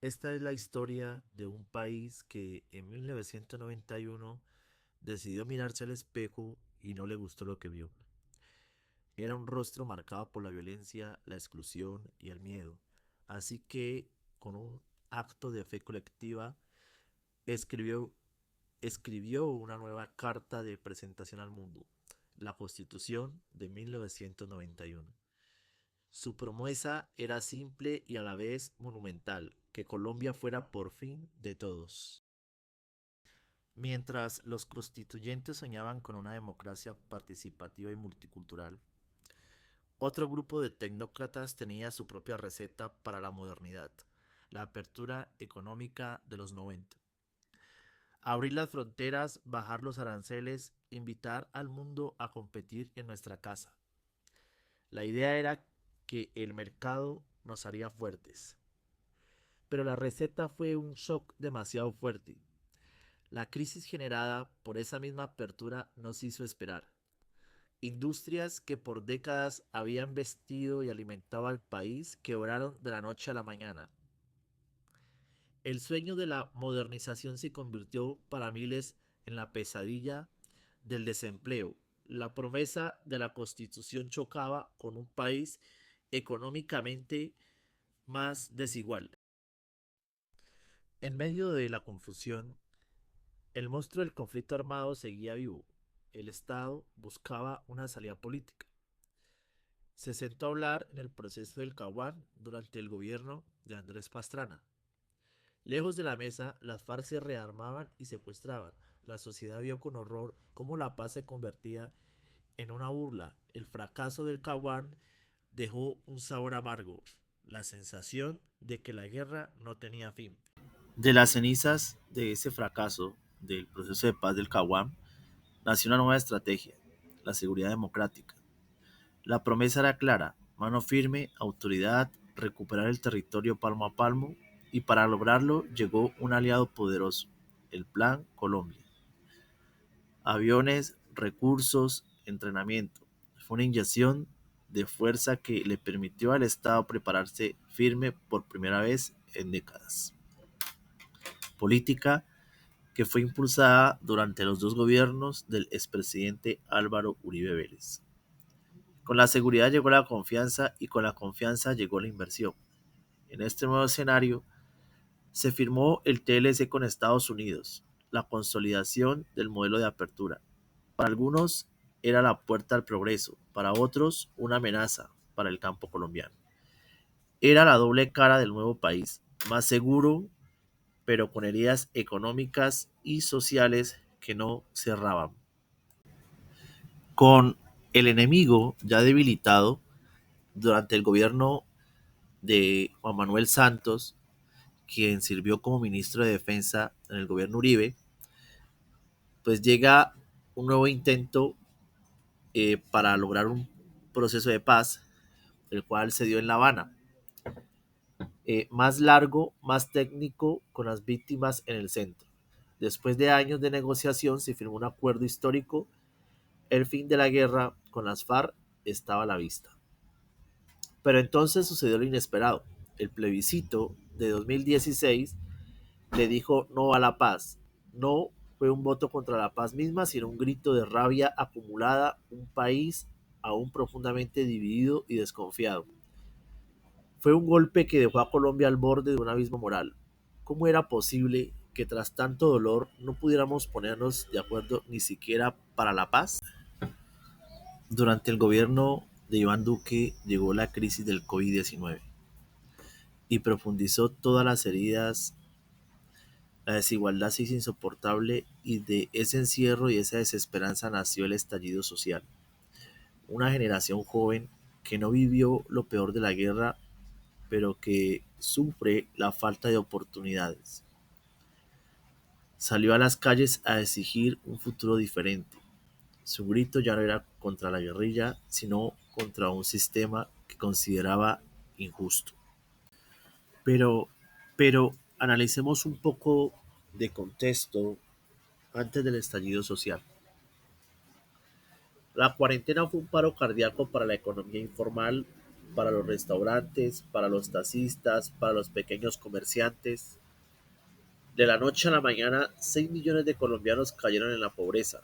Esta es la historia de un país que en 1991 decidió mirarse al espejo y no le gustó lo que vio. Era un rostro marcado por la violencia, la exclusión y el miedo. Así que, con un acto de fe colectiva, escribió, escribió una nueva carta de presentación al mundo, la Constitución de 1991. Su promesa era simple y a la vez monumental, que Colombia fuera por fin de todos. Mientras los constituyentes soñaban con una democracia participativa y multicultural, otro grupo de tecnócratas tenía su propia receta para la modernidad, la apertura económica de los 90. Abrir las fronteras, bajar los aranceles, invitar al mundo a competir en nuestra casa. La idea era que el mercado nos haría fuertes. Pero la receta fue un shock demasiado fuerte. La crisis generada por esa misma apertura nos hizo esperar. Industrias que por décadas habían vestido y alimentado al país quebraron de la noche a la mañana. El sueño de la modernización se convirtió para miles en la pesadilla del desempleo. La promesa de la constitución chocaba con un país económicamente más desigual. En medio de la confusión, el monstruo del conflicto armado seguía vivo. El Estado buscaba una salida política. Se sentó a hablar en el proceso del Caguán durante el gobierno de Andrés Pastrana. Lejos de la mesa, las FARC se rearmaban y secuestraban. La sociedad vio con horror cómo la paz se convertía en una burla. El fracaso del Caguán dejó un sabor amargo, la sensación de que la guerra no tenía fin. De las cenizas de ese fracaso del proceso de paz del Caguán nació una nueva estrategia, la seguridad democrática. La promesa era clara: mano firme, autoridad, recuperar el territorio palmo a palmo, y para lograrlo llegó un aliado poderoso, el Plan Colombia. Aviones, recursos, entrenamiento. Fue una inyección de fuerza que le permitió al Estado prepararse firme por primera vez en décadas. Política que fue impulsada durante los dos gobiernos del expresidente Álvaro Uribe Vélez. Con la seguridad llegó la confianza y con la confianza llegó la inversión. En este nuevo escenario se firmó el TLC con Estados Unidos, la consolidación del modelo de apertura. Para algunos era la puerta al progreso, para otros una amenaza para el campo colombiano. Era la doble cara del nuevo país, más seguro, pero con heridas económicas y sociales que no cerraban. Con el enemigo ya debilitado durante el gobierno de Juan Manuel Santos, quien sirvió como ministro de Defensa en el gobierno Uribe, pues llega un nuevo intento para lograr un proceso de paz, el cual se dio en La Habana, más largo, más técnico, con las víctimas en el centro. Después de años de negociación se firmó un acuerdo histórico. El fin de la guerra con las FARC estaba a la vista. Pero entonces sucedió lo inesperado. El plebiscito de 2016 le dijo no a la paz. No fue un voto contra la paz misma, sino un grito de rabia acumulada, un país aún profundamente dividido y desconfiado. Fue un golpe que dejó a Colombia al borde de un abismo moral. ¿Cómo era posible que tras tanto dolor no pudiéramos ponernos de acuerdo ni siquiera para la paz? Durante el gobierno de Iván Duque llegó la crisis del COVID-19 y profundizó todas las heridas. La desigualdad se hizo insoportable y de ese encierro y esa desesperanza nació el estallido social. Una generación joven que no vivió lo peor de la guerra, pero que sufre la falta de oportunidades. Salió a las calles a exigir un futuro diferente. Su grito ya no era contra la guerrilla, sino contra un sistema que consideraba injusto. Pero, pero analicemos un poco de contexto antes del estallido social. La cuarentena fue un paro cardíaco para la economía informal, para los restaurantes, para los taxistas, para los pequeños comerciantes. De la noche a la mañana, 6 millones de colombianos cayeron en la pobreza.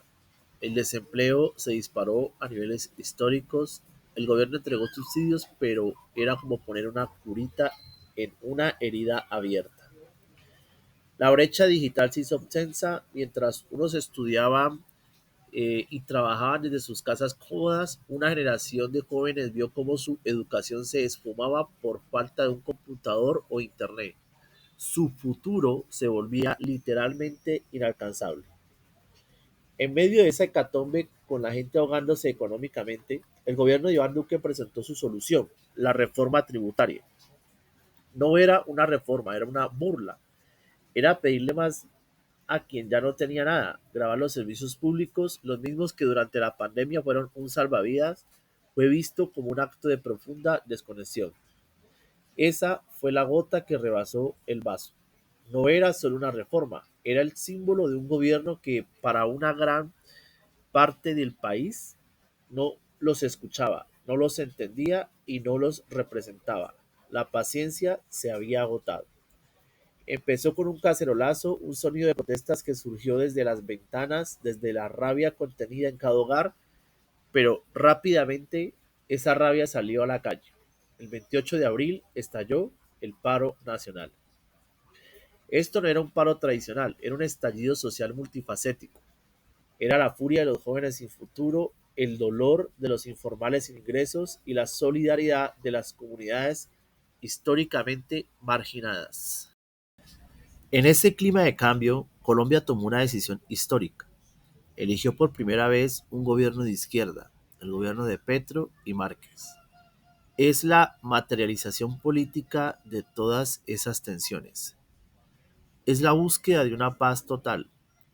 El desempleo se disparó a niveles históricos. El gobierno entregó subsidios, pero era como poner una curita en una herida abierta. La brecha digital se hizo extensa mientras unos estudiaban y trabajaban desde sus casas cómodas. Una generación de jóvenes vio cómo su educación se esfumaba por falta de un computador o internet. Su futuro se volvía literalmente inalcanzable. En medio de esa hecatombe, con la gente ahogándose económicamente, el gobierno de Iván Duque presentó su solución, la reforma tributaria. No era una reforma, era una burla. Era pedirle más a quien ya no tenía nada, grabar los servicios públicos, los mismos que durante la pandemia fueron un salvavidas, fue visto como un acto de profunda desconexión. Esa fue la gota que rebasó el vaso. No era solo una reforma, era el símbolo de un gobierno que para una gran parte del país no los escuchaba, no los entendía y no los representaba. La paciencia se había agotado. Empezó con un cacerolazo, un sonido de protestas que surgió desde las ventanas, desde la rabia contenida en cada hogar, pero rápidamente esa rabia salió a la calle. El 28 de abril estalló el paro nacional. Esto no era un paro tradicional, era un estallido social multifacético. Era la furia de los jóvenes sin futuro, el dolor de los informales sin ingresos y la solidaridad de las comunidades históricamente marginadas. En ese clima de cambio, Colombia tomó una decisión histórica. Eligió por primera vez un gobierno de izquierda, el gobierno de Petro y Márquez. Es la materialización política de todas esas tensiones. Es la búsqueda de una paz total,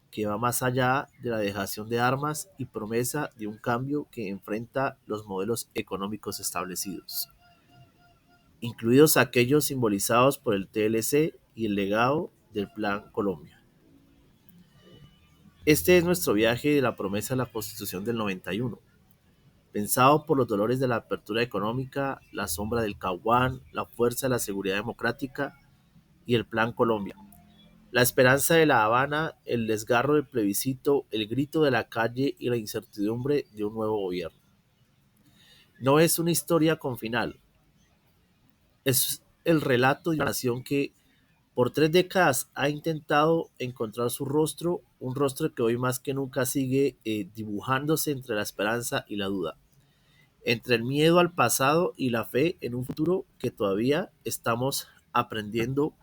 que va más allá de la dejación de armas y promesa de un cambio que enfrenta los modelos económicos establecidos, incluidos aquellos simbolizados por el TLC y el legado del Plan Colombia. Este es nuestro viaje de la promesa de la Constitución del 91, pensado por los dolores de la apertura económica, la sombra del Caguán, la fuerza de la seguridad democrática y el Plan Colombia. La esperanza de La Habana, el desgarro del plebiscito, el grito de la calle y la incertidumbre de un nuevo gobierno. No es una historia con final, es el relato de una nación que por 3 décadas ha intentado encontrar su rostro, un rostro que hoy más que nunca sigue dibujándose entre la esperanza y la duda, entre el miedo al pasado y la fe en un futuro que todavía estamos aprendiendo